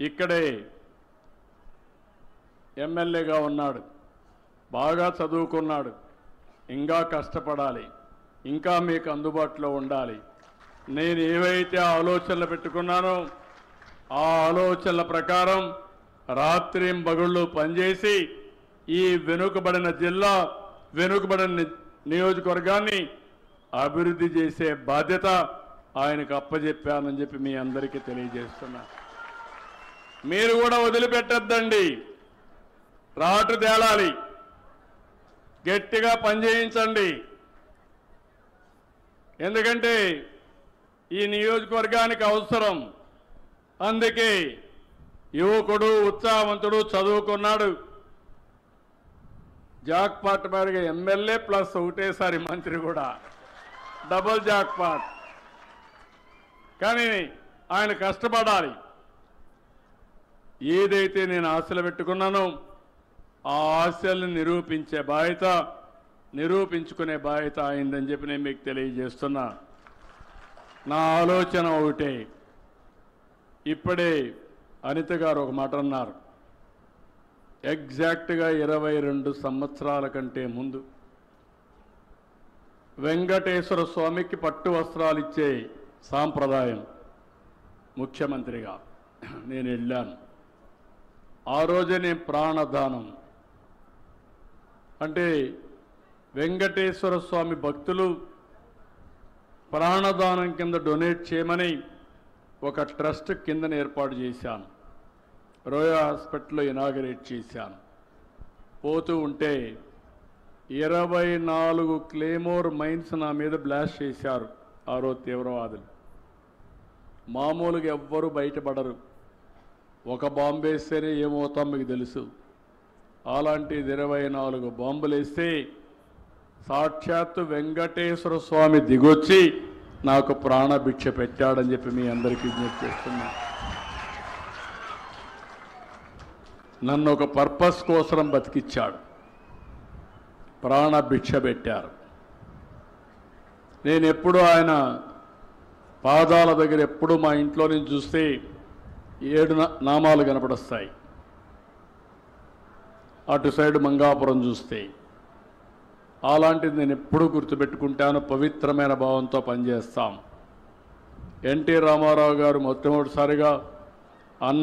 ఇక్కడే ఎమ్మెల్యేగా ఉన్నాడు, బాగా చదువుకున్నాడు, ఇంకా కష్టపడాలి, ఇంకా మీకు అందుబాటులో ఉండాలి. నేను ఏవైతే ఆలోచనలు పెట్టుకున్నానో ఆ ఆలోచనల ప్రకారం రాత్రింబగళ్ళు పనిచేసి ఈ వెనుకబడిన జిల్లా, వెనుకబడిన నియోజకవర్గాన్ని అభివృద్ధి చేసే బాధ్యత ఆయనకు అప్పజెప్పానని చెప్పి మీ అందరికీ తెలియజేస్తున్నా. మీరు కూడా వదిలిపెట్టద్దండి, రాటు తేలాలి, గట్టిగా పనిచేయించండి. ఎందుకంటే ఈ నియోజకవర్గానికి అవసరం. అందుకే యువకుడు, ఉత్సాహవంతుడు, చదువుకున్నాడు, జాక్పాట్ మారిగా ఎమ్మెల్యే ప్లస్ ఒకటేసారి మంత్రి కూడా, డబుల్ జాక్పాట్. కానీ ఆయన కష్టపడాలి. ఏదైతే నేను ఆశలు పెట్టుకున్నానో ఆ ఆశల్ని నిరూపించే బాధ్యత, నిరూపించుకునే బాధ్యత అయిందని చెప్పి నేను మీకు తెలియజేస్తున్నా. నా ఆలోచన ఒకటే. ఇప్పుడే అనిత గారు ఒక మాట అన్నారు. ఎగ్జాక్ట్గా 22 సంవత్సరాల కంటే ముందు వెంకటేశ్వర స్వామికి పట్టు వస్త్రాలు ఇచ్చే సాంప్రదాయం ముఖ్యమంత్రిగా నేను వెళ్ళాను. ఆ రోజే నేను ప్రాణదానం అంటే వెంకటేశ్వర స్వామి భక్తులు ప్రాణదానం కింద డొనేట్ చేయమని ఒక ట్రస్ట్ కిందన ఏర్పాటు చేశాను. రోయా హాస్పిటల్లో ఇనాగరేట్ చేశాను. పోతూ ఉంటే 24 క్లేమోర్ మైన్స్ నా మీద బ్లాస్ట్ చేశారు ఆ రోజు తీవ్రవాదులు. మామూలుగా ఎవ్వరూ బయటపడరు, ఒక బాంబు వేస్తేనే ఏమవుతాం మీకు తెలుసు. అలాంటిది 24 బాంబులు వేస్తే సాక్షాత్తు వెంకటేశ్వర స్వామి దిగొచ్చి నాకు ప్రాణభిక్ష పెట్టాడని చెప్పి మీ అందరికీ విజ్ఞప్తి చేస్తున్నా. నన్ను ఒక పర్పస్ కోసం బతికిచ్చాడు, ప్రాణభిక్ష పెట్టారు. నేను ఎప్పుడు ఆయన పాదాల దగ్గర ఎప్పుడు మా ఇంట్లో నుంచి చూస్తే 7 నామాలు కనపడొస్తాయి. అటు సైడ్ మంగాపురం చూస్తే అలాంటిది నేను ఎప్పుడూ గుర్తుపెట్టుకుంటాను. పవిత్రమైన భావంతో పనిచేస్తాం. ఎన్టీ రామారావు గారు మొట్టమొదటిసారిగా అన్న